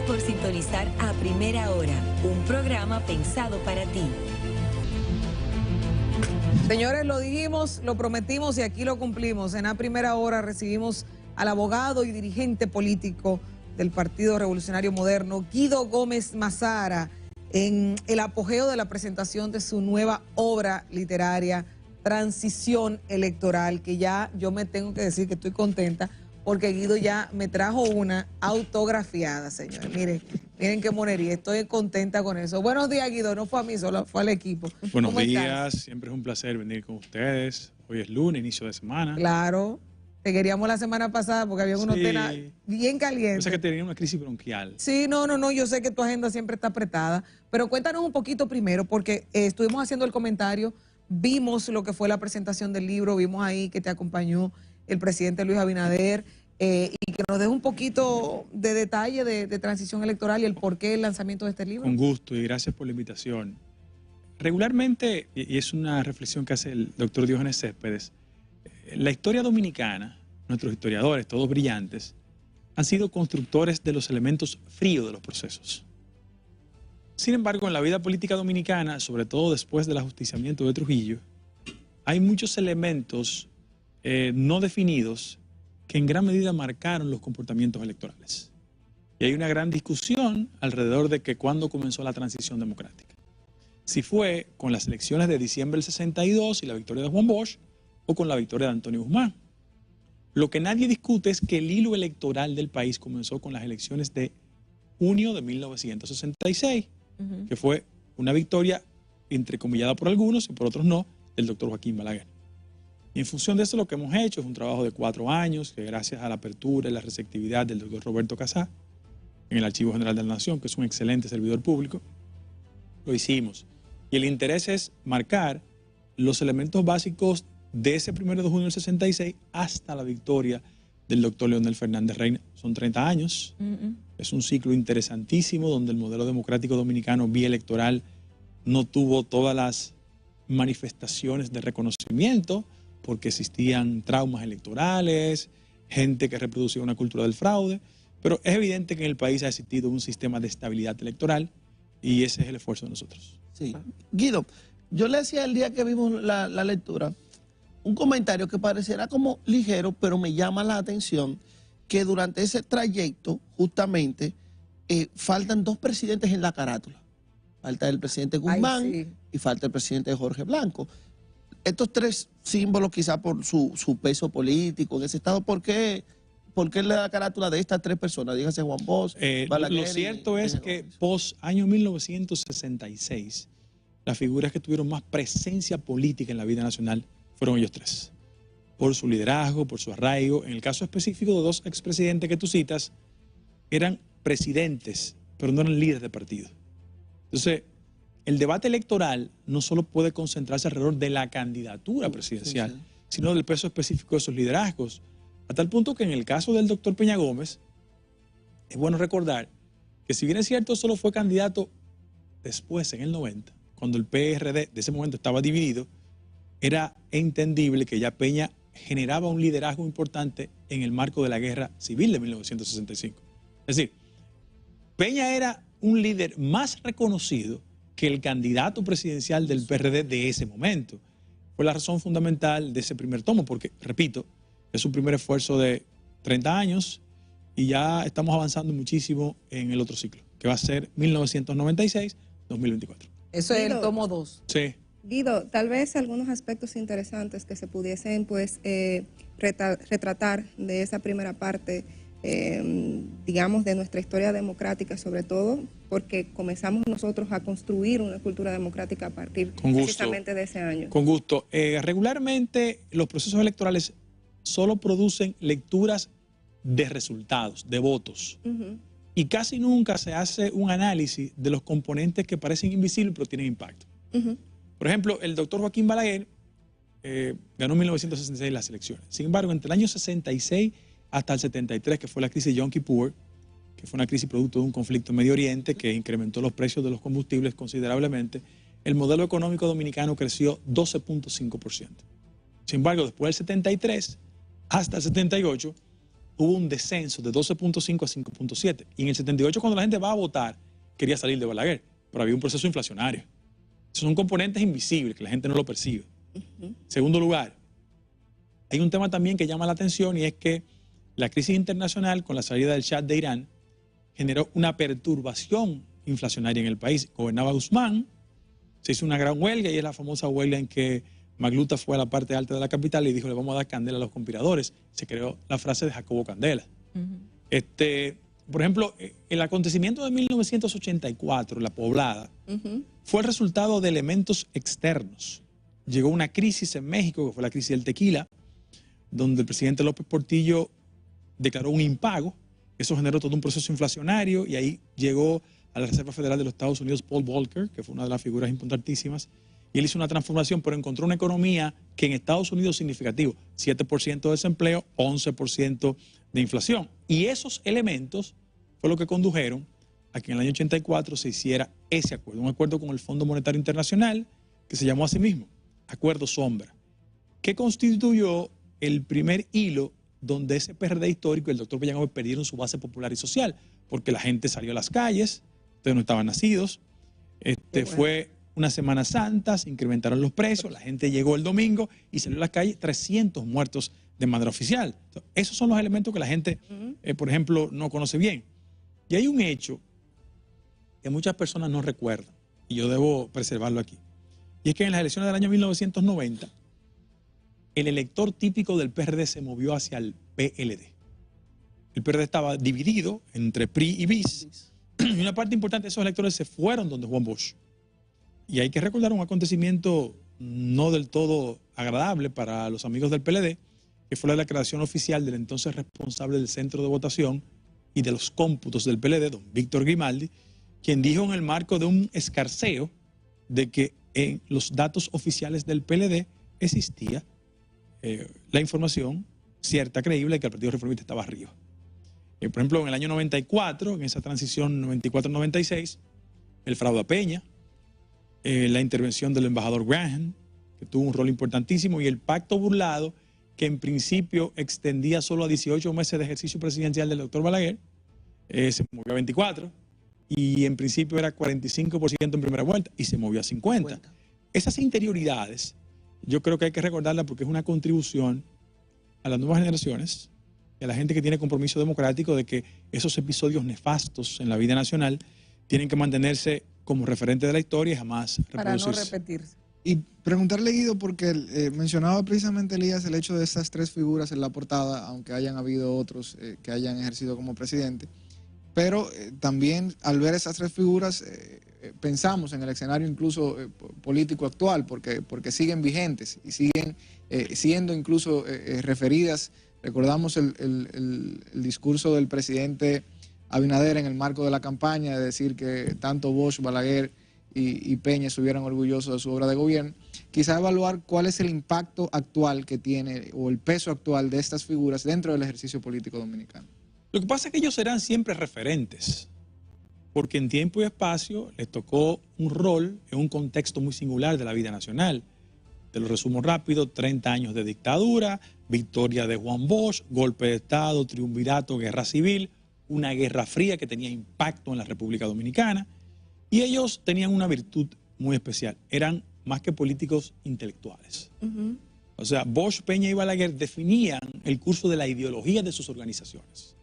por sintonizar A Primera Hora, un programa pensado para ti. Señores, lo dijimos, lo prometimos y aquí lo cumplimos. En A Primera Hora recibimos al abogado y dirigente político del Partido Revolucionario Moderno, Guido Gómez Mazara, en el apogeo de la presentación de su nueva obra literaria, Transición Electoral, que ya yo me tengo que decir que estoy contenta porque Guido ya me trajo una autografiada, señores. Miren qué monería, estoy contenta con eso. Buenos días, Guido, no fue a mí, solo fue al equipo. Buenos días, siempre es un placer venir con ustedes. Hoy es lunes, inicio de semana. Claro, te queríamos la semana pasada porque había unos temas bien calientes. Yo sé que tenía una crisis bronquial. Sí, no, yo sé que tu agenda siempre está apretada, pero cuéntanos un poquito primero, porque estuvimos haciendo el comentario, vimos lo que fue la presentación del libro, vimos ahí que te acompañó el presidente Luis Abinader, y que nos des un poquito de detalle de transición electoral y el porqué del lanzamiento de este libro. Con gusto y gracias por la invitación. Regularmente, y es una reflexión que hace el doctor Diógenes Céspedes, la historia dominicana, nuestros historiadores, todos brillantes, han sido constructores de los elementos fríos de los procesos. Sin embargo, en la vida política dominicana, sobre todo después del ajusticiamiento de Trujillo, hay muchos elementos no definidos que en gran medida marcaron los comportamientos electorales. Y hay una gran discusión alrededor de que cuándo comenzó la transición democrática. Si fue con las elecciones de diciembre del 62 y la victoria de Juan Bosch, o con la victoria de Antonio Guzmán. Lo que nadie discute es que el hilo electoral del país comenzó con las elecciones de junio de 1966, que fue una victoria entrecomillada por algunos y por otros no, del doctor Joaquín Balaguer. Y en función de eso lo que hemos hecho es un trabajo de 4 años, que gracias a la apertura y la receptividad del doctor Roberto Casá, en el Archivo General de la Nación, que es un excelente servidor público, lo hicimos. Y el interés es marcar los elementos básicos de ese 1 de junio del 66 hasta la victoria del doctor Leonel Fernández Reina. Son 30 años. Es un ciclo interesantísimo donde el modelo democrático dominicano bielectoral no tuvo todas las manifestaciones de reconocimiento porque existían traumas electorales, gente que reproducía una cultura del fraude, pero es evidente que en el país ha existido un sistema de estabilidad electoral y ese es el esfuerzo de nosotros. Sí. Guido, yo le decía el día que vimos la lectura un comentario que pareciera como ligero, pero me llama la atención que durante ese trayecto, justamente, faltan 2 presidentes en la carátula. Falta el presidente Guzmán y falta el presidente Jorge Blanco. Estos 3 símbolos, quizá por su peso político en ese estado, ¿por qué le da carátula de estas 3 personas? Dígase Juan Bosch, Balaguer. Lo cierto es que post año 1966, las figuras que tuvieron más presencia política en la vida nacional fueron ellos 3. Por su liderazgo, por su arraigo. En el caso específico de 2 expresidentes que tú citas, eran presidentes, pero no eran líderes de partido. Entonces, el debate electoral no solo puede concentrarse alrededor de la candidatura presidencial, sino del peso específico de esos liderazgos. A tal punto que en el caso del doctor Peña Gómez, es bueno recordar que si bien es cierto, solo fue candidato después, en el 90, cuando el PRD de ese momento estaba dividido, era entendible que ya Peña generaba un liderazgo importante en el marco de la guerra civil de 1965. Es decir, Peña era un líder más reconocido que el candidato presidencial del PRD de ese momento. Fue la razón fundamental de ese primer tomo, porque, repito, es un primer esfuerzo de 30 años y ya estamos avanzando muchísimo en el otro ciclo, que va a ser 1996-2024. Eso es el tomo 2. Sí. Guido, tal vez algunos aspectos interesantes que se pudiesen pues retratar de esa primera parte, digamos, de nuestra historia democrática, sobre todo porque comenzamos nosotros a construir una cultura democrática a partir precisamente de ese año. Con gusto. Regularmente los procesos electorales solo producen lecturas de resultados, de votos. Y casi nunca se hace un análisis de los componentes que parecen invisibles pero tienen impacto. Por ejemplo, el doctor Joaquín Balaguer ganó en 1966 las elecciones. Sin embargo, entre el año 66 hasta el 73, que fue la crisis de Yom Kippur, que fue una crisis producto de un conflicto en Medio Oriente que incrementó los precios de los combustibles considerablemente, el modelo económico dominicano creció 12.5%. Sin embargo, después del 73 hasta el 78, hubo un descenso de 12.5 a 5.7. Y en el 78, cuando la gente va a votar, quería salir de Balaguer, pero había un proceso inflacionario. Esos son componentes invisibles que la gente no lo percibe. Segundo lugar, hay un tema también que llama la atención y es que la crisis internacional con la salida del Shah de Irán generó una perturbación inflacionaria en el país. Gobernaba Guzmán, se hizo una gran huelga y es la famosa huelga en que Magluta fue a la parte alta de la capital y dijo: le vamos a dar candela a los conspiradores. Se creó la frase de Jacobo Candela. Por ejemplo, el acontecimiento de 1984, la Poblada, fue el resultado de elementos externos. Llegó una crisis en México, que fue la crisis del tequila, donde el presidente López Portillo declaró un impago. Eso generó todo un proceso inflacionario y ahí llegó a la Reserva Federal de los Estados Unidos Paul Volcker, que fue una de las figuras importantísimas, y él hizo una transformación, pero encontró una economía que en Estados Unidos es significativo: 7% de desempleo, 11% de inflación. Y esos elementos fue lo que condujeron a que en el año 84 se hiciera ese acuerdo, un acuerdo con el Fondo Monetario Internacional que se llamó a sí mismo Acuerdo Sombra, que constituyó el primer hilo donde ese PRD histórico y el doctor Bellan Gómez perdieron su base popular y social, porque la gente salió a las calles, ustedes no estaban nacidos, fue una Semana Santa, se incrementaron los precios, la gente llegó el domingo y salió a las calles, 300 muertos de manera oficial. Entonces, esos son los elementos que la gente, por ejemplo, no conoce bien. Y hay un hecho que muchas personas no recuerdan, y yo debo preservarlo aquí, y es que en las elecciones del año 1990, el elector típico del PRD se movió hacia el PLD. El PRD estaba dividido entre PRI y BIS, y una parte importante de esos electores se fueron donde Juan Bosch. Y hay que recordar un acontecimiento no del todo agradable para los amigos del PLD, que fue la declaración oficial del entonces responsable del centro de votación y de los cómputos del PLD, don Víctor Grimaldi, quien dijo en el marco de un escarceo de que en los datos oficiales del PLD existía la información cierta, creíble, de que el Partido Reformista estaba arriba. Por ejemplo, en el año 94, en esa transición 94-96, el fraude a Peña, la intervención del embajador Graham, que tuvo un rol importantísimo, y el pacto burlado, que en principio extendía solo a 18 meses de ejercicio presidencial del doctor Balaguer, se movió a 24, y en principio era 45% en primera vuelta, y se movió a 50. Esas interioridades, yo creo que hay que recordarlas porque es una contribución a las nuevas generaciones, y a la gente que tiene compromiso democrático, de que esos episodios nefastos en la vida nacional tienen que mantenerse como referente de la historia y jamás reproducirse. Para no repetirse. Y preguntarle, Guido, porque mencionaba precisamente Elías el hecho de esas tres figuras en la portada, aunque hayan habido otros que hayan ejercido como presidente, pero también al ver esas tres figuras pensamos en el escenario incluso político actual, porque siguen vigentes y siguen siendo incluso referidas. Recordamos el discurso del presidente Abinader en el marco de la campaña, de decir que tanto Bosch, Balaguer y Peña estuvieran orgullosos de su obra de gobierno. Quizá evaluar cuál es el impacto actual que tiene o el peso actual de estas figuras dentro del ejercicio político dominicano. Lo que pasa es que ellos serán siempre referentes, porque en tiempo y espacio les tocó un rol en un contexto muy singular de la vida nacional. Te lo resumo rápido: 30 años de dictadura, victoria de Juan Bosch, golpe de Estado, triunvirato, guerra civil, una guerra fría que tenía impacto en la República Dominicana. Y ellos tenían una virtud muy especial: eran más que políticos, intelectuales. O sea, Bosch, Peña y Balaguer definían el curso de la ideología de sus organizaciones.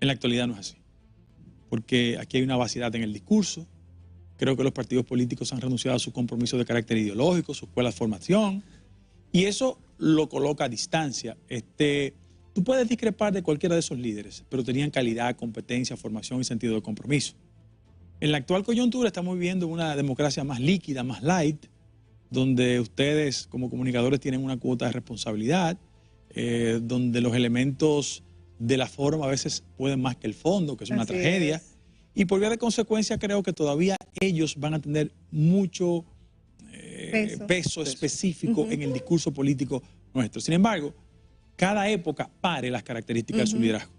En la actualidad no es así, porque aquí hay una vaciedad en el discurso. Creo que los partidos políticos han renunciado a su compromiso de carácter ideológico, su escuela de formación, y eso lo coloca a distancia. Tú puedes discrepar de cualquiera de esos líderes, pero tenían calidad, competencia, formación y sentido de compromiso. En la actual coyuntura estamos viviendo una democracia más líquida, más light, donde ustedes como comunicadores tienen una cuota de responsabilidad, donde los elementos de la forma a veces pueden más que el fondo, que es una tragedia. Y por vía de consecuencia creo que todavía ellos van a tener mucho peso específico en el discurso político nuestro. Sin embargo, cada época pare las características de su liderazgo.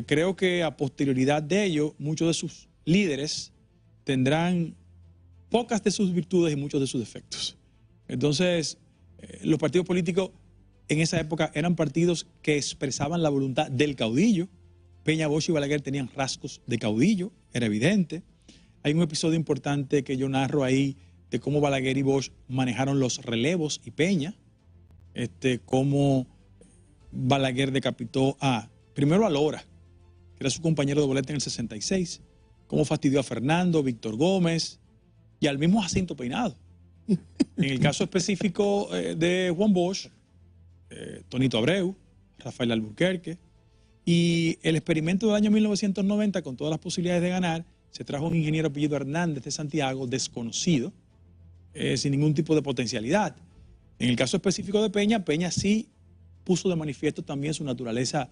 Creo que a posterioridad de ello, muchos de sus líderes tendrán pocas de sus virtudes y muchos de sus defectos. Entonces, los partidos políticos en esa época eran partidos que expresaban la voluntad del caudillo. Peña, Bosch y Balaguer tenían rasgos de caudillo, era evidente. Hay un episodio importante que yo narro ahí de cómo Balaguer y Bosch manejaron los relevos y Peña, cómo Balaguer decapitó primero a Lora, que era su compañero de boleta en el 66, cómo fastidió a Fernando, Víctor Gómez y al mismo Jacinto Peinado. En el caso específico de Juan Bosch, Tonito Abreu, Rafael Alburquerque, y el experimento del año 1990, con todas las posibilidades de ganar, se trajo un ingeniero apellido Hernández de Santiago, desconocido, sin ningún tipo de potencialidad. En el caso específico de Peña, Peña sí puso de manifiesto también su naturaleza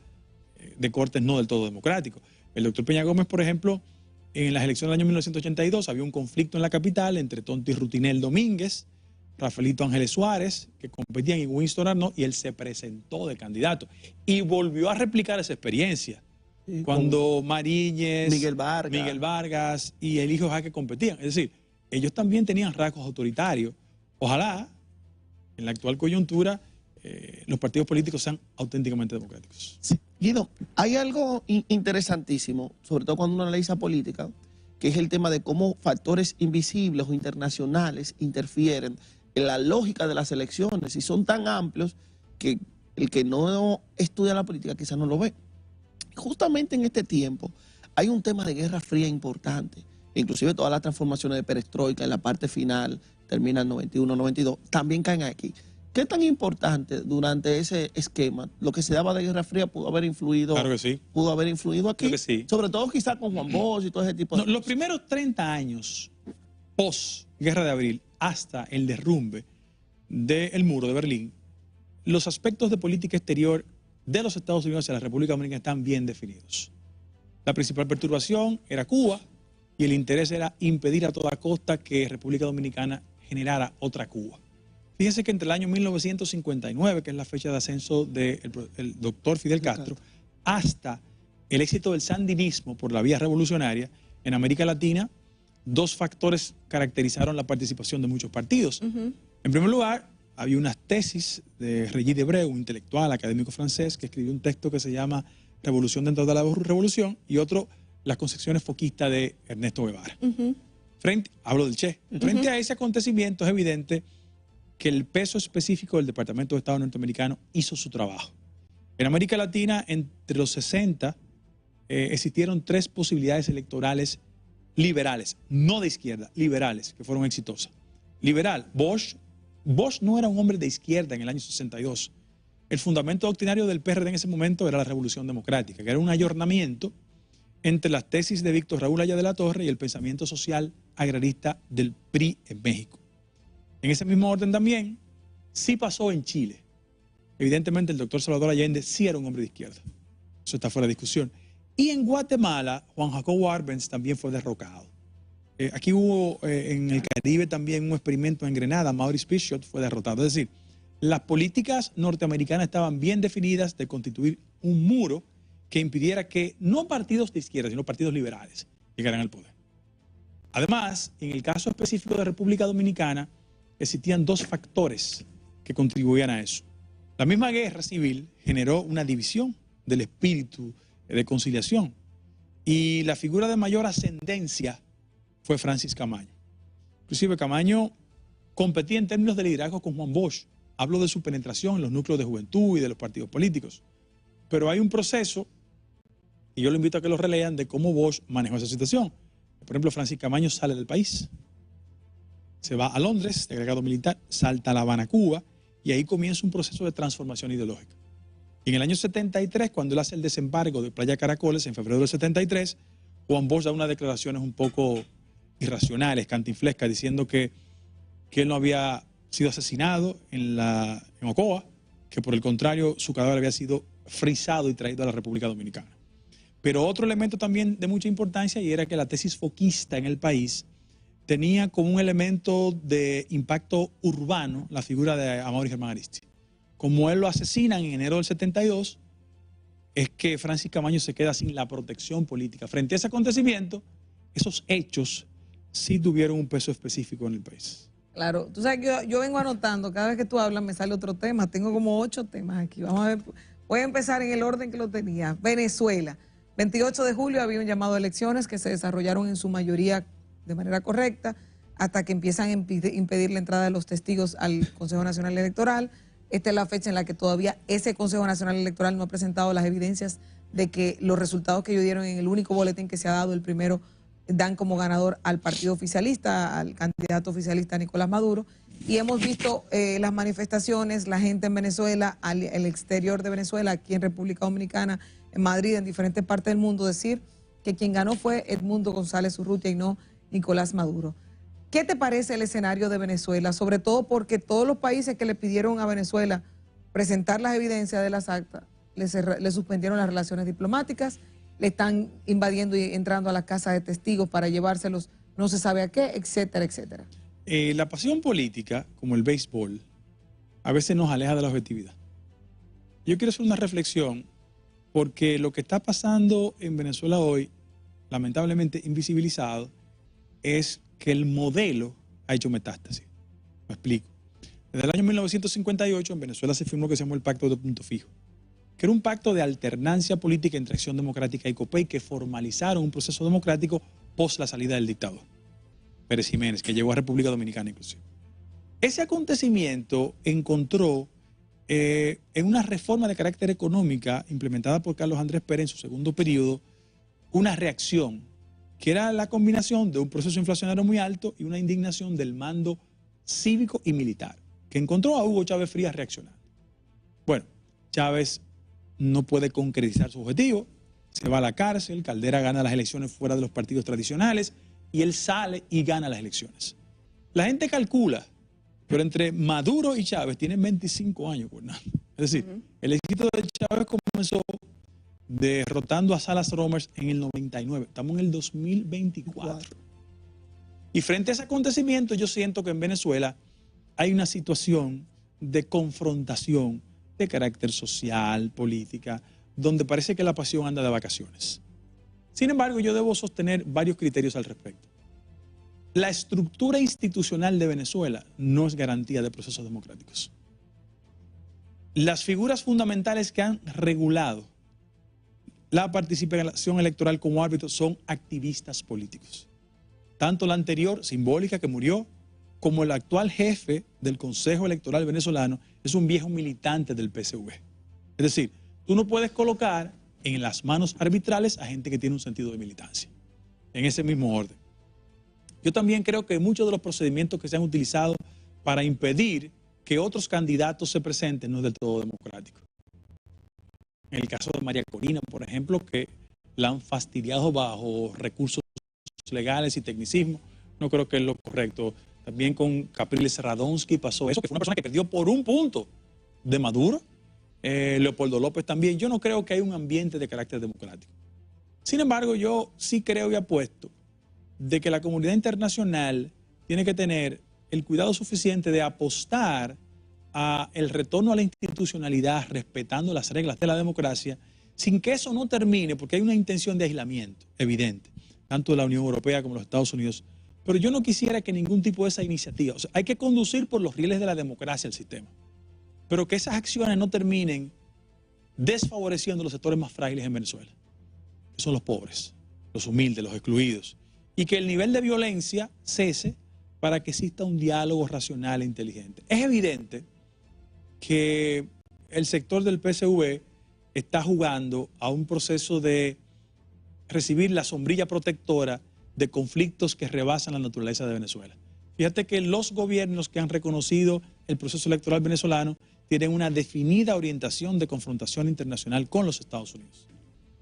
de cortes no del todo democrático. El doctor Peña Gómez, por ejemplo, en las elecciones del año 1982 había un conflicto en la capital entre Tonti Rutinel Domínguez, Rafaelito Ángeles Suárez, que competían, en Winston Arnaud, y él se presentó de candidato. Y volvió a replicar esa experiencia. Sí, cuando Mariñez, Miguel Vargas y el hijo Jaque competían. Es decir, ellos también tenían rasgos autoritarios. Ojalá, en la actual coyuntura, los partidos políticos sean auténticamente democráticos. Sí. Guido, hay algo interesantísimo, sobre todo cuando uno analiza política, que es el tema de cómo factores invisibles o internacionales interfieren en la lógica de las elecciones y son tan amplios que el que no estudia la política quizás no lo ve. Justamente en este tiempo hay un tema de guerra fría importante, inclusive todas las transformaciones de perestroika en la parte final, termina en 91, 92, también caen aquí. ¿Qué tan importante durante ese esquema, lo que se daba de Guerra Fría, pudo haber influido? Claro que sí. Pudo haber influido aquí. Claro que sí. Sobre todo quizás con Juan Bosch y todo ese tipo de cosas. Los primeros 30 años post Guerra de Abril hasta el derrumbe del muro de Berlín, los aspectos de política exterior de los Estados Unidos hacia la República Dominicana están bien definidos. La principal perturbación era Cuba y el interés era impedir a toda costa que República Dominicana generara otra Cuba. Fíjense que entre el año 1959, que es la fecha de ascenso del doctor Fidel Castro, hasta el éxito del sandinismo por la vía revolucionaria, en América Latina, dos factores caracterizaron la participación de muchos partidos. En primer lugar, había unas tesis de Regis Debray, un intelectual académico francés, que escribió un texto que se llama Revolución dentro de la Revolución, y otro, Las concepciones foquistas de Ernesto Guevara. Hablo del Che. Frente a ese acontecimiento es evidente que el peso específico del Departamento de Estado norteamericano hizo su trabajo. En América Latina, entre los 60, existieron 3 posibilidades electorales liberales, no de izquierda, liberales, que fueron exitosas. Liberal, Bosch no era un hombre de izquierda en el año 62. El fundamento doctrinario del PRD en ese momento era la Revolución Democrática, que era un ayornamiento entre las tesis de Víctor Raúl Haya de la Torre y el pensamiento social agrarista del PRI en México. En ese mismo orden también, sí pasó en Chile. Evidentemente el doctor Salvador Allende sí era un hombre de izquierda. Eso está fuera de discusión. Y en Guatemala, Juan Jacobo Arbenz también fue derrocado. Aquí hubo en el Caribe también un experimento en Grenada, Maurice Bishop fue derrotado. Es decir, las políticas norteamericanas estaban bien definidas de constituir un muro que impidiera que no partidos de izquierda, sino partidos liberales llegaran al poder. Además, en el caso específico de República Dominicana, existían 2 factores que contribuían a eso. La misma guerra civil generó una división del espíritu de conciliación y la figura de mayor ascendencia fue Francis Camaño. Inclusive Camaño competía en términos de liderazgo con Juan Bosch. Hablo de su penetración en los núcleos de juventud y de los partidos políticos. Pero hay un proceso, y yo lo invito a que lo relean, de cómo Bosch manejó esa situación. Por ejemplo, Francis Camaño sale del país, se va a Londres, de agregado militar, salta a La Habana, Cuba, y ahí comienza un proceso de transformación ideológica. Y en el año 73, cuando él hace el desembarco de Playa Caracoles, en febrero del 73, Juan Bosch da unas declaraciones un poco irracionales, cantinflescas, diciendo que él no había sido asesinado en Ocoa, que por el contrario su cadáver había sido frisado y traído a la República Dominicana. Pero otro elemento también de mucha importancia, y era que la tesis foquista en el país tenía como un elemento de impacto urbano la figura de Amaury Germán Arisти. Como él lo asesinan en enero del 72, es que Francis Camaño se queda sin la protección política. Frente a ese acontecimiento, esos hechos sí tuvieron un peso específico en el país. Claro, tú sabes que yo vengo anotando, cada vez que tú hablas me sale otro tema, tengo como 8 temas aquí, vamos a ver, voy a empezar en el orden que lo tenía. Venezuela, 28 de julio había un llamado a elecciones que se desarrollaron en su mayoría de manera correcta, hasta que empiezan a impedir la entrada de los testigos al Consejo Nacional Electoral. Esta es la fecha en la que todavía ese Consejo Nacional Electoral no ha presentado las evidencias de que los resultados que ellos dieron en el único boletín que se ha dado, el primero, dan como ganador al partido oficialista, al candidato oficialista Nicolás Maduro. Y hemos visto las manifestaciones, la gente en Venezuela, el exterior de Venezuela, aquí en República Dominicana, en Madrid, en diferentes partes del mundo, decir que quien ganó fue Edmundo González Urrutia y no Nicolás Maduro. ¿Qué te parece el escenario de Venezuela? Sobre todo porque todos los países que le pidieron a Venezuela presentar las evidencias de las actas, le suspendieron las relaciones diplomáticas, le están invadiendo y entrando a las casas de testigos para llevárselos no se sabe a qué, etcétera, etcétera. La pasión política, como el béisbol, a veces nos aleja de la objetividad. Yo quiero hacer una reflexión porque lo que está pasando en Venezuela hoy, lamentablemente invisibilizado, es que el modelo ha hecho metástasis. Me explico. Desde el año 1958 en Venezuela se firmó lo que se llamó el Pacto de Punto Fijo, que era un pacto de alternancia política entre Acción Democrática y COPEI que formalizaron un proceso democrático post la salida del dictador Pérez Jiménez, que llegó a República Dominicana inclusive. Ese acontecimiento encontró en una reforma de carácter económica implementada por Carlos Andrés Pérez en su segundo periodo, una reacción que era la combinación de un proceso inflacionario muy alto y una indignación del mando cívico y militar, que encontró a Hugo Chávez Frías reaccionando. Bueno, Chávez no puede concretizar su objetivo, se va a la cárcel, Caldera gana las elecciones fuera de los partidos tradicionales y él sale y gana las elecciones. La gente calcula, pero entre Maduro y Chávez tienen 25 años gobernando. Es decir, el éxito de Chávez comenzó derrotando a Salas Romers en el 99. Estamos en el 2024. Y frente a ese acontecimiento, yo siento que en Venezuela hay una situación de confrontación de carácter social, política, donde parece que la pasión anda de vacaciones. Sin embargo, yo debo sostener varios criterios al respecto. La estructura institucional de Venezuela no es garantía de procesos democráticos. Las figuras fundamentales que han regulado la participación electoral como árbitros son activistas políticos. Tanto la anterior, simbólica, que murió, como el actual jefe del Consejo Electoral venezolano es un viejo militante del PSV. Es decir, tú no puedes colocar en las manos arbitrales a gente que tiene un sentido de militancia, en ese mismo orden. Yo también creo que muchos de los procedimientos que se han utilizado para impedir que otros candidatos se presenten no es del todo democrático. En el caso de María Corina, por ejemplo, que la han fastidiado bajo recursos legales y tecnicismo, no creo que es lo correcto. También con Capriles Radonsky pasó eso, que fue una persona que perdió por un punto de Maduro. Leopoldo López también. Yo no creo que haya un ambiente de carácter democrático. Sin embargo, yo sí creo y apuesto de que la comunidad internacional tiene que tener el cuidado suficiente de apostar a el retorno a la institucionalidad, respetando las reglas de la democracia, sin que eso no termine, porque hay una intención de aislamiento evidente, tanto de la Unión Europea como de los Estados Unidos. Pero yo no quisiera que ningún tipo de esa iniciativa, o sea, hay que conducir por los rieles de la democracia el sistema, pero que esas acciones no terminen desfavoreciendo los sectores más frágiles en Venezuela, que son los pobres, los humildes, los excluidos, y que el nivel de violencia cese para que exista un diálogo racional e inteligente. Es evidente que el sector del PSV está jugando a un proceso de recibir la sombrilla protectora de conflictos que rebasan la naturaleza de Venezuela. Fíjate que los gobiernos que han reconocido el proceso electoral venezolano tienen una definida orientación de confrontación internacional con los Estados Unidos.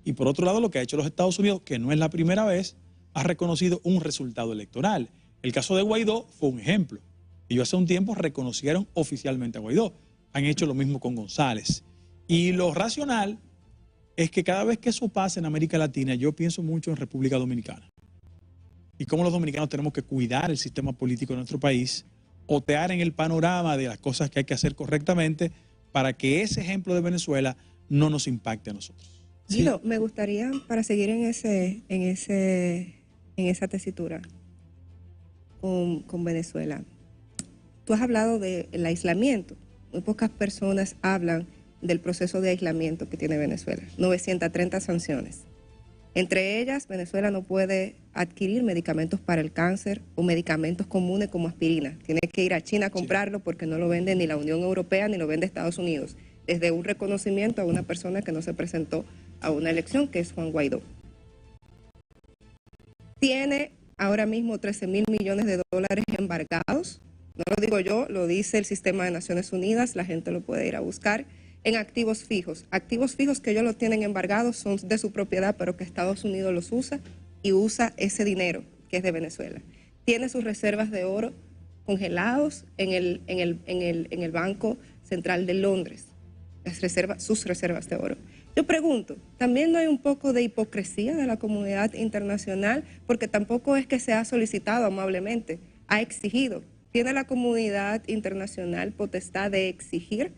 Y por otro lado, lo que ha hecho los Estados Unidos, que no es la primera vez, ha reconocido un resultado electoral. El caso de Guaidó fue un ejemplo. Ellos hace un tiempo reconocieron oficialmente a Guaidó. Han hecho lo mismo con González. Y lo racional es que cada vez que eso pase en América Latina, yo pienso mucho en República Dominicana. Y cómo los dominicanos tenemos que cuidar el sistema político de nuestro país, otear en el panorama de las cosas que hay que hacer correctamente para que ese ejemplo de Venezuela no nos impacte a nosotros. Guido, me gustaría, para seguir en esa tesitura con Venezuela, tú has hablado del aislamiento. Muy pocas personas hablan del proceso de aislamiento que tiene Venezuela. 930 sanciones. Entre ellas, Venezuela no puede adquirir medicamentos para el cáncer o medicamentos comunes como aspirina. Tiene que ir a China a comprarlo porque no lo vende ni la Unión Europea ni lo vende Estados Unidos. Desde un reconocimiento a una persona que no se presentó a una elección, que es Juan Guaidó. Tiene ahora mismo 13.000 millones de dólares embargados. No lo digo yo, lo dice el sistema de Naciones Unidas, la gente lo puede ir a buscar. En activos fijos. Activos fijos que ellos los tienen embargados son de su propiedad, pero que Estados Unidos los usa y usa ese dinero que es de Venezuela. Tiene sus reservas de oro congelados en el Banco Central de Londres, sus reservas de oro. Yo pregunto, ¿también no hay un poco de hipocresía de la comunidad internacional? Porque tampoco es que se ha solicitado amablemente, ha exigido. ¿Tiene la comunidad internacional potestad de exigir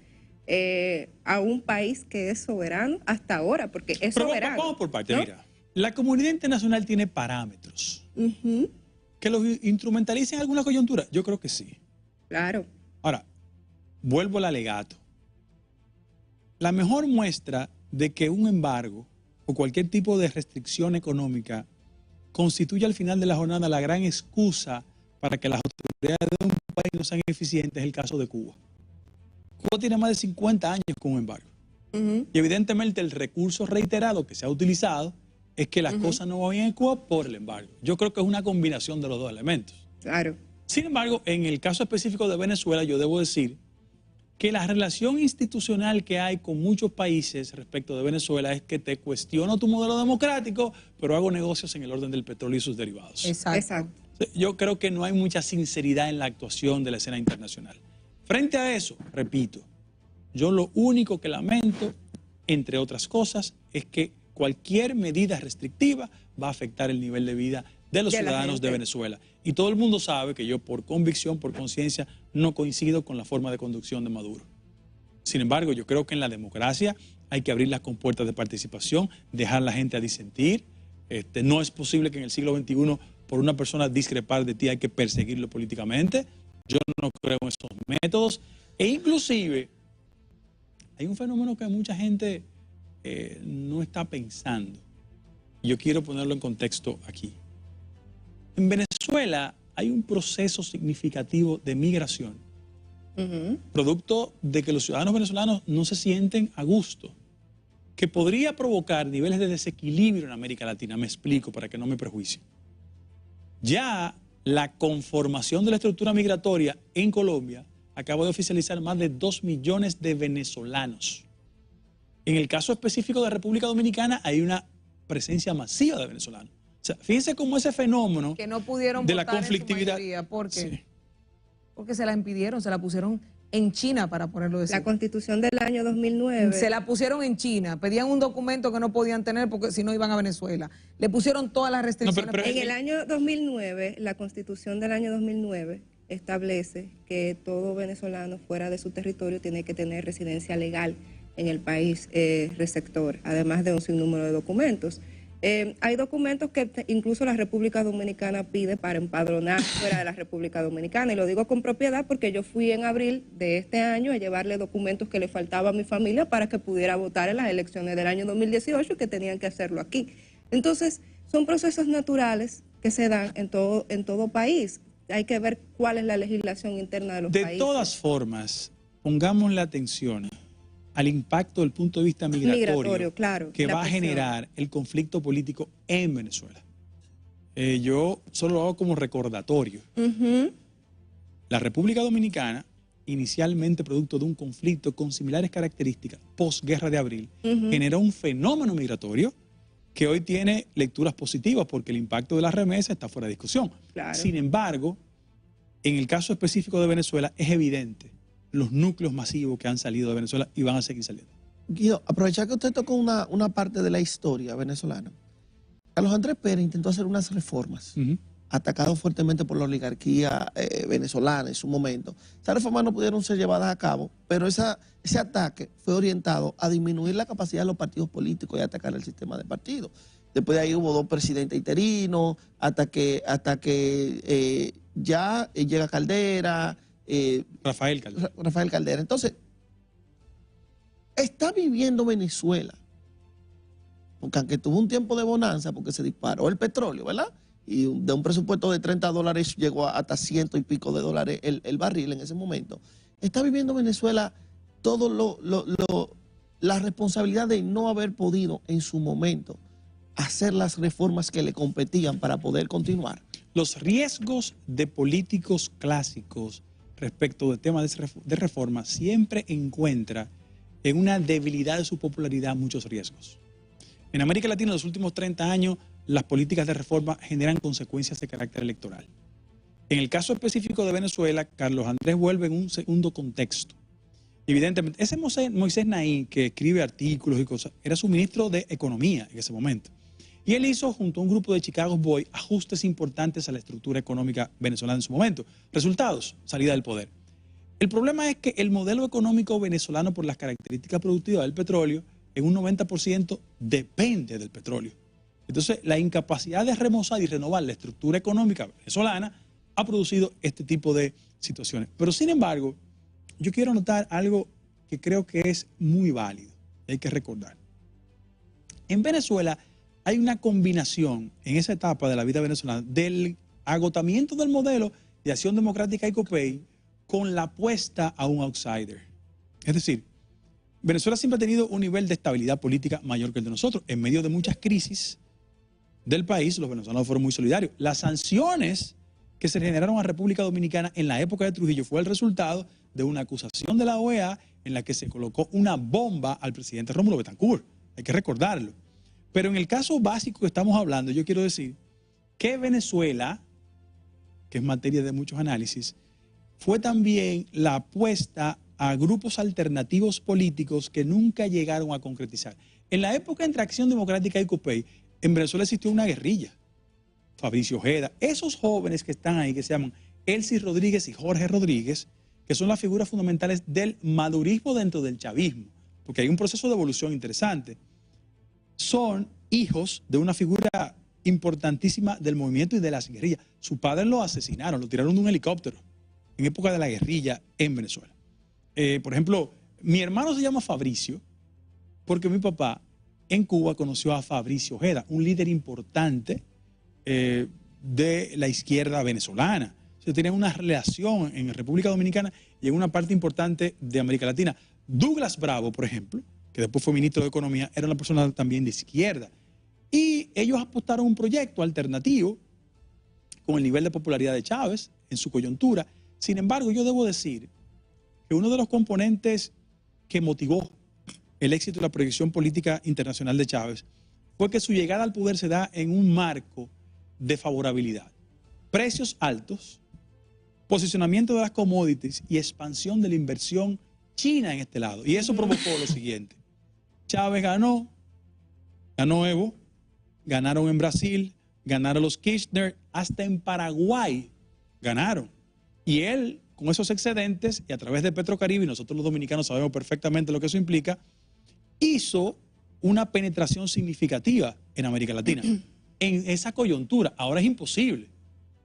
a un país que es soberano hasta ahora? Porque es soberano. Vamos por parte, ¿no? mira. La comunidad internacional tiene parámetros. ¿Que los instrumentalicen en alguna coyuntura? Yo creo que sí. Claro. Ahora, vuelvo al alegato. La mejor muestra de que un embargo o cualquier tipo de restricción económica constituye al final de la jornada la gran excusa para que las autoridades de un país no sean eficientes es el caso de Cuba. Cuba tiene más de 50 años con un embargo. Y evidentemente el recurso reiterado que se ha utilizado es que las cosas no van bien en Cuba por el embargo. Yo creo que es una combinación de los dos elementos. Claro. Sin embargo, en el caso específico de Venezuela, yo debo decir que la relación institucional que hay con muchos países respecto de Venezuela es que te cuestiono tu modelo democrático, pero hago negocios en el orden del petróleo y sus derivados. Exacto. Yo creo que no hay mucha sinceridad en la actuación de la escena internacional. Frente a eso, repito, yo lo único que lamento, entre otras cosas, es que cualquier medida restrictiva va a afectar el nivel de vida de los ciudadanos de Venezuela. Y todo el mundo sabe que yo por convicción, por conciencia, no coincido con la forma de conducción de Maduro. Sin embargo, yo creo que en la democracia hay que abrir las compuertas de participación, dejar a la gente a disentir. No es posible que en el siglo XXI, por una persona discrepar de ti, hay que perseguirlo políticamente. Yo no creo en esos métodos. E inclusive, hay un fenómeno que mucha gente no está pensando. Yo quiero ponerlo en contexto aquí. En Venezuela hay un proceso significativo de migración, producto de que los ciudadanos venezolanos no se sienten a gusto, que podría provocar niveles de desequilibrio en América Latina. Me explico para que no me prejuicien. Ya la conformación de la estructura migratoria en Colombia acaba de oficializar más de 2 millones de venezolanos. En el caso específico de República Dominicana hay una presencia masiva de venezolanos. O sea, fíjense cómo ese fenómeno que no pudieron de la votar conflictividad. en su mayoría. ¿Por qué? Sí. Porque se la impidieron, se la pusieron en China, para ponerlo de La Constitución del año 2009. Se la pusieron en China, pedían un documento que no podían tener porque si no iban a Venezuela. Le pusieron todas las restricciones. En el año 2009, la Constitución del año 2009 establece que todo venezolano fuera de su territorio tiene que tener residencia legal en el país receptor, además de un sinnúmero de documentos. Hay documentos que incluso la República Dominicana pide para empadronar fuera de la República Dominicana, y lo digo con propiedad porque yo fui en abril de este año a llevarle documentos que le faltaba a mi familia para que pudiera votar en las elecciones del año 2018 y que tenían que hacerlo aquí. Entonces, son procesos naturales que se dan en todo país. Hay que ver cuál es la legislación interna de los países. De todas formas, pongamos la atención al impacto del punto de vista migratorio claro, que va a generar el conflicto político en Venezuela. Yo solo lo hago como recordatorio. La República Dominicana, inicialmente producto de un conflicto con similares características, posguerra de abril, generó un fenómeno migratorio que hoy tiene lecturas positivas porque el impacto de la remesa está fuera de discusión. Claro. Sin embargo, en el caso específico de Venezuela es evidente los núcleos masivos que han salido de Venezuela y van a seguir saliendo. Guido, aprovechar que usted tocó una parte de la historia venezolana. Carlos Andrés Pérez intentó hacer unas reformas, atacado fuertemente por la oligarquía venezolana en su momento. Esas reformas no pudieron ser llevadas a cabo, pero ese ataque fue orientado a disminuir la capacidad de los partidos políticos y a atacar el sistema de partidos. Después de ahí hubo 2 presidentes interinos, hasta que ya llega Caldera, Rafael Caldera. Rafael Caldera. Entonces, está viviendo Venezuela, porque aunque tuvo un tiempo de bonanza, porque se disparó el petróleo, ¿verdad? Y de un presupuesto de $30 llegó hasta $100 y pico el barril en ese momento. Está viviendo Venezuela todo la responsabilidad de no haber podido en su momento hacer las reformas que le competían para poder continuar. Los riesgos de políticos clásicos respecto del tema de reforma siempre encuentra en una debilidad de su popularidad muchos riesgos. En América Latina, en los últimos 30 años, las políticas de reforma generan consecuencias de carácter electoral. En el caso específico de Venezuela, Carlos Andrés vuelve en un segundo contexto. Evidentemente, ese Moisés Naín, que escribe artículos y cosas, era su ministro de Economía en ese momento. Y él hizo, junto a un grupo de Chicago Boys, ajustes importantes a la estructura económica venezolana en su momento. Resultados, salida del poder. El problema es que el modelo económico venezolano, por las características productivas del petróleo, en un 90% depende del petróleo. Entonces, la incapacidad de remozar y renovar la estructura económica venezolana ha producido este tipo de situaciones. Pero, sin embargo, yo quiero notar algo que creo que es muy válido, hay que recordar. En Venezuela hay una combinación en esa etapa de la vida venezolana del agotamiento del modelo de Acción Democrática y COPEI con la apuesta a un outsider. Es decir, Venezuela siempre ha tenido un nivel de estabilidad política mayor que el de nosotros. En medio de muchas crisis del país, los venezolanos fueron muy solidarios. Las sanciones que se generaron a República Dominicana en la época de Trujillo fue el resultado de una acusación de la OEA en la que se colocó una bomba al presidente Rómulo Betancourt. Hay que recordarlo. Pero en el caso básico que estamos hablando, yo quiero decir que Venezuela, que es materia de muchos análisis, fue también la apuesta a grupos alternativos políticos que nunca llegaron a concretizar. En la época entre Acción Democrática y COPEI, en Venezuela existió una guerrilla. Fabricio Ojeda, esos jóvenes que están ahí, que se llaman Elsis Rodríguez y Jorge Rodríguez, que son las figuras fundamentales del madurismo dentro del chavismo, porque hay un proceso de evolución interesante. Son hijos de una figura importantísima del movimiento y de las guerrillas. Su padre lo asesinaron, lo tiraron de un helicóptero en época de la guerrilla en Venezuela. Por ejemplo, mi hermano se llama Fabricio porque mi papá en Cuba conoció a Fabricio Ojeda, un líder importante de la izquierda venezolana. O sea, tenían una relación en República Dominicana y en una parte importante de América Latina. Douglas Bravo, por ejemplo, que después fue ministro de Economía, era una persona también de izquierda. Y ellos apostaron un proyecto alternativo con el nivel de popularidad de Chávez en su coyuntura. Sin embargo, yo debo decir que uno de los componentes que motivó el éxito de la proyección política internacional de Chávez fue que su llegada al poder se da en un marco de favorabilidad. Precios altos, posicionamiento de las commodities y expansión de la inversión china en este lado. Y eso provocó lo siguiente. Chávez ganó Evo, ganaron en Brasil, ganaron los Kirchner, hasta en Paraguay ganaron. Y él, con esos excedentes y a través de Petrocaribe, y nosotros los dominicanos sabemos perfectamente lo que eso implica, hizo una penetración significativa en América Latina. En esa coyuntura, ahora es imposible,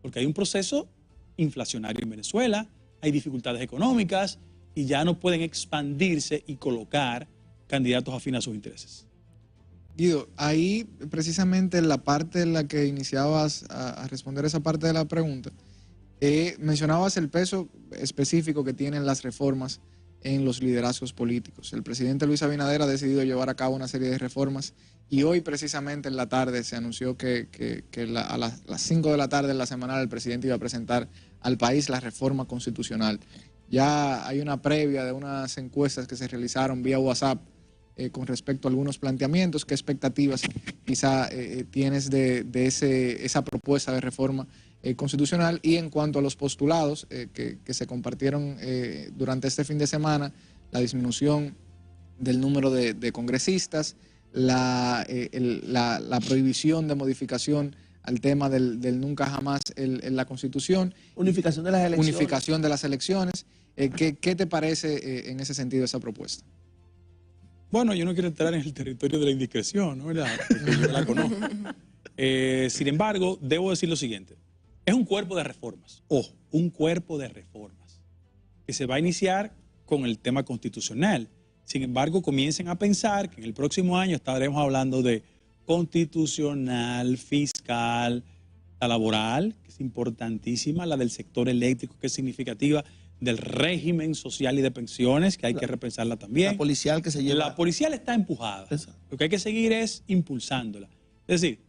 porque hay un proceso inflacionario en Venezuela, hay dificultades económicas y ya no pueden expandirse y colocar candidatos afines a sus intereses. Guido, ahí precisamente en la parte en la que iniciabas a responder esa parte de la pregunta, mencionabas el peso específico que tienen las reformas en los liderazgos políticos. El presidente Luis Abinader ha decidido llevar a cabo una serie de reformas y hoy precisamente en la tarde se anunció que a las 5 de la tarde en la semanal el presidente iba a presentar al país la reforma constitucional. Ya hay una previa de unas encuestas que se realizaron vía WhatsApp con respecto a algunos planteamientos. ¿Qué expectativas quizá tienes de esa propuesta de reforma constitucional? Y en cuanto a los postulados que se compartieron durante este fin de semana, la disminución del número de congresistas, la prohibición de modificación al tema del nunca jamás en la Constitución. Unificación de las elecciones. Unificación de las elecciones. ¿Qué te parece en ese sentido esa propuesta? Bueno, yo no quiero entrar en el territorio de la indiscreción, ¿no? ¿Verdad? Porque yo la conozco. Sin embargo, debo decir lo siguiente. Es un cuerpo de reformas. Ojo, un cuerpo de reformas. que se va a iniciar con el tema constitucional. Sin embargo, comiencen a pensar que en el próximo año estaremos hablando de constitucional, fiscal, la laboral, que es importantísima, la del sector eléctrico, que es significativa, del régimen social y de pensiones, que hay que repensarla también. La policial que se lleva. La policial está empujada. Exacto. Lo que hay que seguir es impulsándola. Es decir,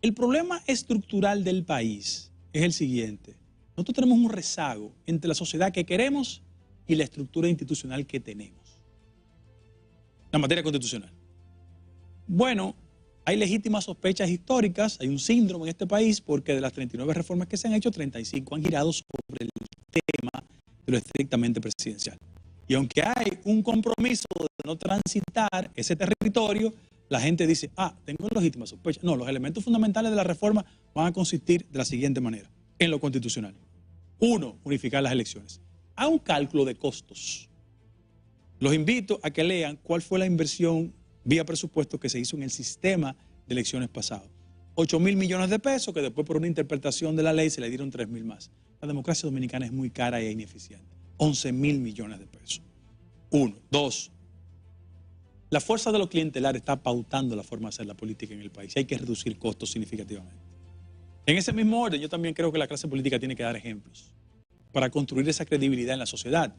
el problema estructural del país es el siguiente. Nosotros tenemos un rezago entre la sociedad que queremos y la estructura institucional que tenemos. La materia constitucional. Bueno, hay legítimas sospechas históricas, hay un síndrome en este país porque de las 39 reformas que se han hecho, 35 han girado sobre el tema de lo estrictamente presidencial. Y aunque hay un compromiso de no transitar ese territorio, la gente dice, tengo legítimas sospechas. No, los elementos fundamentales de la reforma van a consistir de la siguiente manera, en lo constitucional. 1, unificar las elecciones. Haz un cálculo de costos. Los invito a que lean cuál fue la inversión vía presupuesto que se hizo en el sistema de elecciones pasado. 8.000 millones de pesos, que después por una interpretación de la ley se le dieron 3.000 más. La democracia dominicana es muy cara e ineficiente. 11.000 millones de pesos. 1. 2. La fuerza de lo clientelar está pautando la forma de hacer la política en el país. Hay que reducir costos significativamente. En ese mismo orden, yo también creo que la clase política tiene que dar ejemplos para construir esa credibilidad en la sociedad.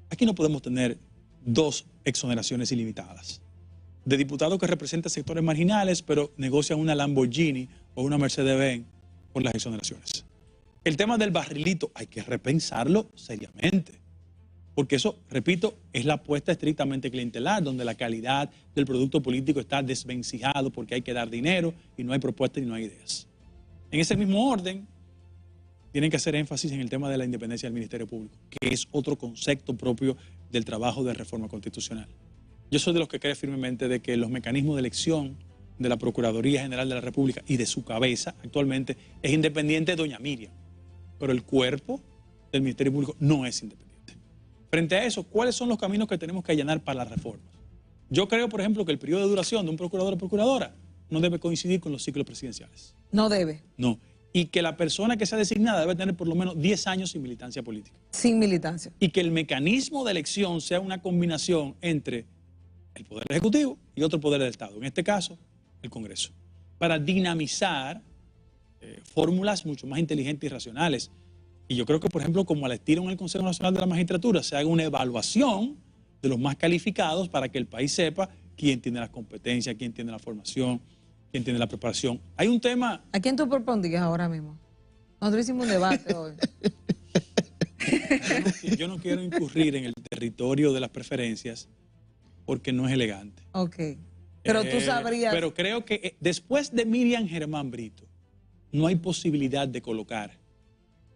Aquí no podemos tener 2 exoneraciones ilimitadas de diputados que representan sectores marginales, pero negocian una Lamborghini o una Mercedes-Benz por las exoneraciones. El tema del barrilito hay que repensarlo seriamente, porque eso, repito, es la apuesta estrictamente clientelar, donde la calidad del producto político está desvencijado porque hay que dar dinero y no hay propuestas y no hay ideas. En ese mismo orden, tienen que hacer énfasis en el tema de la independencia del Ministerio Público, que es otro concepto propio del trabajo de reforma constitucional. Yo soy de los que cree firmemente de que los mecanismos de elección de la Procuraduría General de la República y de su cabeza actualmente es independiente de doña Miriam, pero el cuerpo del Ministerio Público no es independiente. Frente a eso, ¿cuáles son los caminos que tenemos que allanar para las reformas? Yo creo, por ejemplo, que el periodo de duración de un procurador o procuradora no debe coincidir con los ciclos presidenciales. No debe. No. Y que la persona que sea designada debe tener por lo menos 10 años sin militancia política. Sin militancia. Y que el mecanismo de elección sea una combinación entre el Poder Ejecutivo y otro poder del Estado, en este caso, el Congreso, para dinamizar fórmulas mucho más inteligentes y racionales. Y yo creo que, por ejemplo, como al estilo en el Consejo Nacional de la Magistratura, se haga una evaluación de los más calificados para que el país sepa quién tiene las competencias, quién tiene la formación, quién tiene la preparación. Hay un tema... ¿A quién tú propondrías ahora mismo? Nosotros hicimos un debate hoy. Yo no quiero incurrir en el territorio de las preferencias porque no es elegante. Ok. Pero tú sabrías... Pero creo que después de Miriam Germán Brito, no hay posibilidad de colocar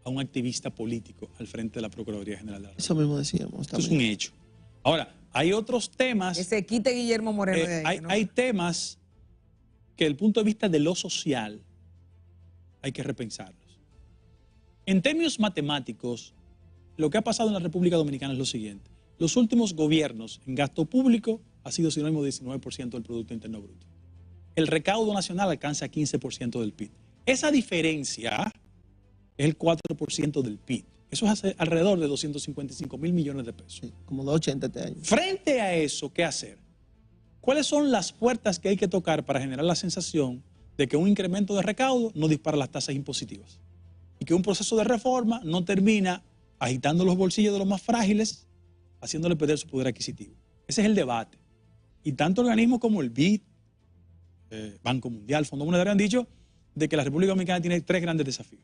a un activista político al frente de la Procuraduría General de la República. Eso mismo decíamos. Esto es un hecho. Ahora, hay otros temas... Que se quite Guillermo Moreno de ahí, ¿no? Hay temas que desde el punto de vista de lo social hay que repensarlos. En términos matemáticos, lo que ha pasado en la República Dominicana es lo siguiente. Los últimos gobiernos en gasto público ha sido sinónimo de 19% del Producto Interno Bruto. El recaudo nacional alcanza 15% del PIB. Esa diferencia es el 4% del PIB. Eso es alrededor de 255.000 millones de pesos. Sí, como 280 este año. Frente a eso, ¿qué hacer? ¿Cuáles son las puertas que hay que tocar para generar la sensación de que un incremento de recaudo no dispara las tasas impositivas? Y que un proceso de reforma no termina agitando los bolsillos de los más frágiles, haciéndole perder su poder adquisitivo. Ese es el debate. Y tanto organismos como el BID, Banco Mundial, Fondo Monetario han dicho de que la República Dominicana tiene 3 grandes desafíos.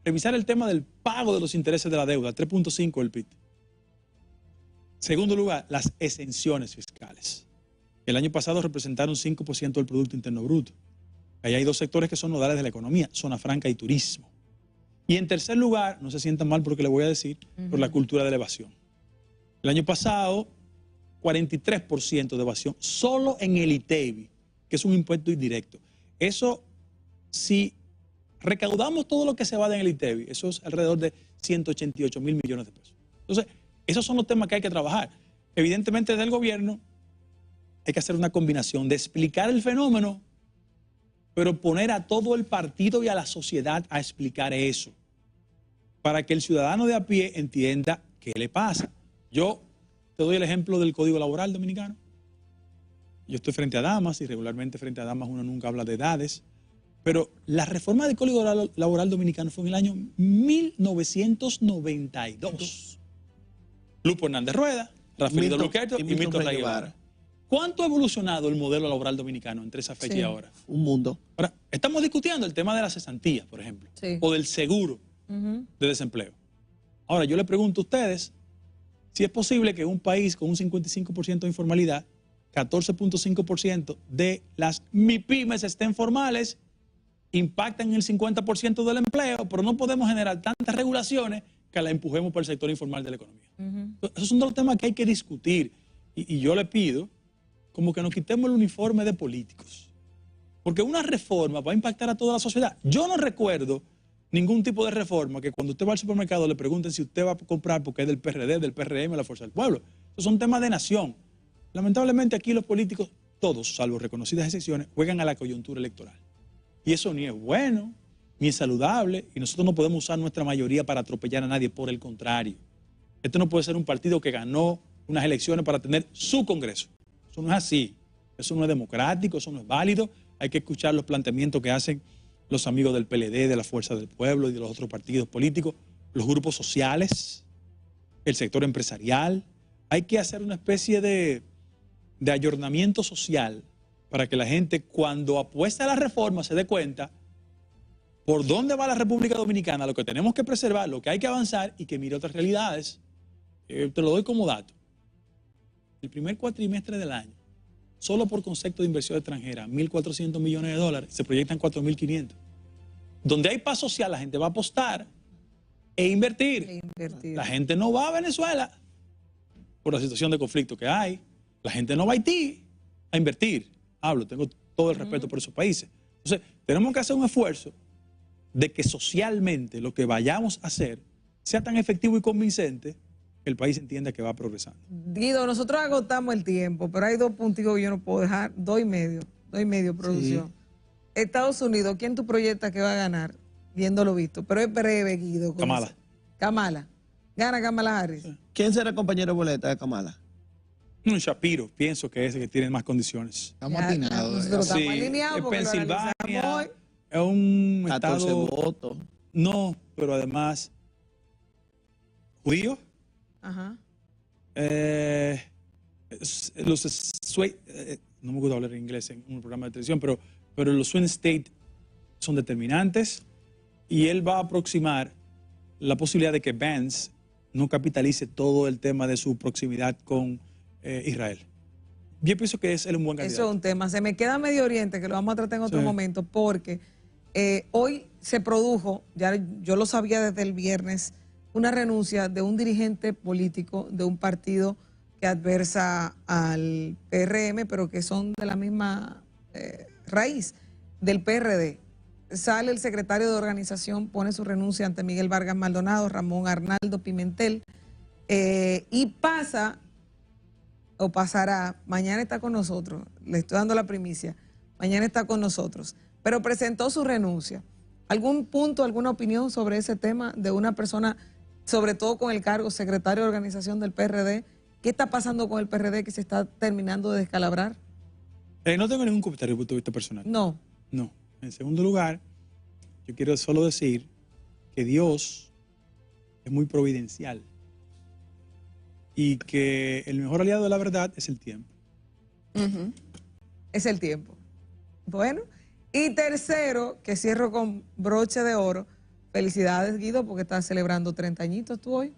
Revisar el tema del pago de los intereses de la deuda, 3.5 del PIB. Segundo lugar, las exenciones fiscales. El año pasado representaron 5% del Producto Interno Bruto. Ahí hay 2 sectores que son nodales de la economía, zona franca y turismo. Y en tercer lugar, no se sientan mal porque le voy a decir, por la cultura de la evasión. El año pasado, 43% de evasión solo en el ITEBI, que es un impuesto indirecto. Eso, si recaudamos todo lo que se va en el ITEBI, eso es alrededor de 188.000 millones de pesos. Entonces, esos son los temas que hay que trabajar. Evidentemente, desde el gobierno hay que hacer una combinación de explicar el fenómeno, pero poner a todo el partido y a la sociedad a explicar eso, para que el ciudadano de a pie entienda ¿qué le pasa? Yo te doy el ejemplo del Código Laboral Dominicano. Yo estoy frente a damas y regularmente frente a damas uno nunca habla de edades, pero la reforma del Código Laboral Dominicano fue en el año 1992. Lupo Hernández Rueda, Rafaelito Luquerto y Milton Rey Guevara. ¿Cuánto ha evolucionado el modelo laboral dominicano entre esa fecha y ahora? Un mundo. Ahora, estamos discutiendo el tema de la cesantía, por ejemplo, o del seguro de desempleo. Ahora, yo le pregunto a ustedes si es posible que un país con un 55% de informalidad, 14.5% de las MIPYMES estén formales, impactan el 50% del empleo, pero no podemos generar tantas regulaciones que la empujemos para el sector informal de la economía. Esos son los temas que hay que discutir. Y yo le pido como que nos quitemos el uniforme de políticos. Porque una reforma va a impactar a toda la sociedad. Yo no recuerdo ningún tipo de reforma que cuando usted va al supermercado le pregunten si usted va a comprar porque es del PRD, del PRM, la Fuerza del Pueblo. Esos son temas de nación. Lamentablemente aquí los políticos, todos, salvo reconocidas excepciones, juegan a la coyuntura electoral. Y eso ni es bueno, ni es saludable, y nosotros no podemos usar nuestra mayoría para atropellar a nadie, por el contrario. Esto no puede ser un partido que ganó unas elecciones para tener su Congreso. Eso no es así. Eso no es democrático, eso no es válido. Hay que escuchar los planteamientos que hacen los amigos del PLD, de la Fuerza del Pueblo y de los otros partidos políticos, los grupos sociales, el sector empresarial. Hay que hacer una especie de ayornamiento social para que la gente, cuando apuesta a la reforma, se dé cuenta por dónde va la República Dominicana, lo que tenemos que preservar, lo que hay que avanzar y que mire otras realidades. Te lo doy como dato. El primer cuatrimestre del año, solo por concepto de inversión extranjera, 1.400 millones de dólares, se proyectan 4.500. Donde hay paz social, la gente va a apostar e invertir. La gente no va a Venezuela por la situación de conflicto que hay. La gente no va a Haití a invertir. Tengo todo el respeto por esos países. Entonces, tenemos que hacer un esfuerzo de que socialmente lo que vayamos a hacer sea tan efectivo y convincente que el país entienda que va progresando. Guido, nosotros agotamos el tiempo, pero hay dos puntos que yo no puedo dejar, 2.5, producción. Sí. Estados Unidos, ¿quién tú proyectas que va a ganar? Viéndolo visto, pero es breve, Guido. Kamala. Kamala. Gana Kamala Harris. Sí. ¿Quién será el compañero boleta de Kamala? Shapiro, pienso que es el que tiene más condiciones. Estamos atinados. Nosotros estamos alineados en porque Pensilvania lo es un 14 estado... votos. No, pero además, judío. Ajá. No me gusta hablar en inglés en un programa de televisión, pero los swing states son determinantes y él va a aproximar la posibilidad de que Vance no capitalice todo el tema de su proximidad con Israel. Yo pienso que es él un buen candidato. Eso es un tema. Se me queda Medio Oriente, que lo vamos a tratar en otro momento, porque hoy se produjo, ya yo lo sabía desde el viernes, una renuncia de un dirigente político de un partido que adversa al PRM, pero que son de la misma raíz del PRD. Sale el secretario de organización, pone su renuncia ante Miguel Vargas Maldonado, Ramón Arnaldo Pimentel, y pasará, mañana está con nosotros, le estoy dando la primicia, mañana está con nosotros, pero presentó su renuncia. ¿Algún punto, alguna opinión sobre ese tema de una persona, sobre todo con el cargo secretario de organización del PRD? ¿Qué está pasando con el PRD que se está terminando de descalabrar? No tengo ningún comentario desde el punto de vista personal. No. En segundo lugar, yo quiero solo decir que Dios es muy providencial y que el mejor aliado de la verdad es el tiempo. Es el tiempo. Bueno, y tercero, que cierro con broche de oro. Felicidades, Guido, porque estás celebrando 30 añitos tú hoy.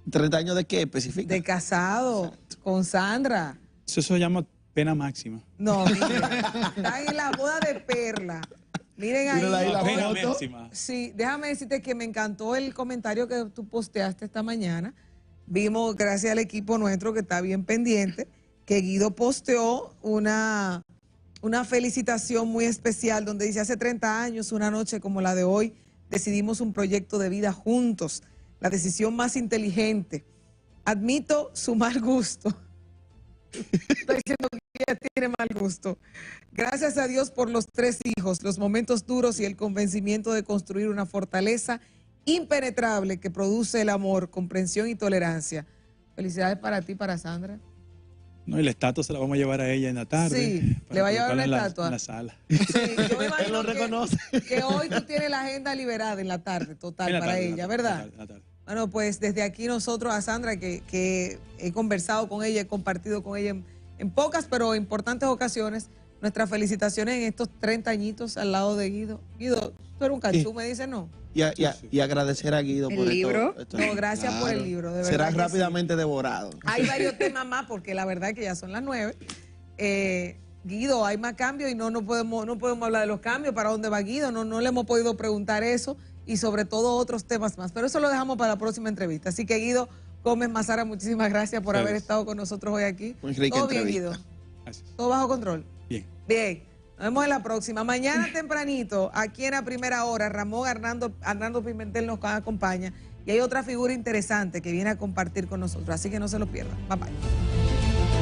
¿30 años de qué específica? De casado. Exacto. Con Sandra. Eso se llama pena máxima. No, miren, están en la boda de Perla. Miren ahí. La pena máxima. Sí, déjame decirte que me encantó el comentario que tú posteaste esta mañana. Vimos, gracias al equipo nuestro que está bien pendiente, que Guido posteó una felicitación muy especial donde dice: hace 30 años, una noche como la de hoy, decidimos un proyecto de vida juntos, la decisión más inteligente. Admito su mal gusto. Está diciendo que ella tiene mal gusto. Gracias a Dios por los 3 hijos, los momentos duros y el convencimiento de construir una fortaleza impenetrable que produce el amor, comprensión y tolerancia. Felicidades para ti, para Sandra. No, y la estatua se la vamos a llevar a ella en la tarde. Sí, para le va a llevar colocarla una estatua. en la sala. Sí, yo me Él imagino lo reconoce. que hoy tú tienes la agenda liberada en la tarde, total, En la para tarde, ella, en ¿verdad? la tarde. Bueno, pues desde aquí nosotros a Sandra, que he conversado con ella, he compartido con ella en pocas pero importantes ocasiones, nuestras felicitaciones en estos 30 añitos al lado de Guido. Guido, tú eres un cachú, me dice no. Y agradecer a Guido ¿El por libro? No, gracias por el Claro. libro, de verdad. Será que sí. rápidamente devorado. Hay varios temas más porque la verdad es que ya son las 9. Guido, hay más cambios y no podemos hablar de los cambios, para dónde va Guido, no le hemos podido preguntar eso y sobre todo otros temas más, pero eso lo dejamos para la próxima entrevista. Así que Guido Gómez Mazara, muchísimas gracias por haber estado con nosotros hoy aquí. Muy rica ¿Todo bien, entrevista. Guido? Gracias. ¿Todo bajo control? Bien. Bien. Nos vemos en la próxima. Mañana tempranito, aquí en La Primera Hora, Ramón Hernando Pimentel nos acompaña y hay otra figura interesante que viene a compartir con nosotros, así que no se lo pierdan. Bye bye.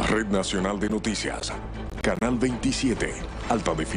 Red Nacional de Noticias, Canal 27, Alta Definición.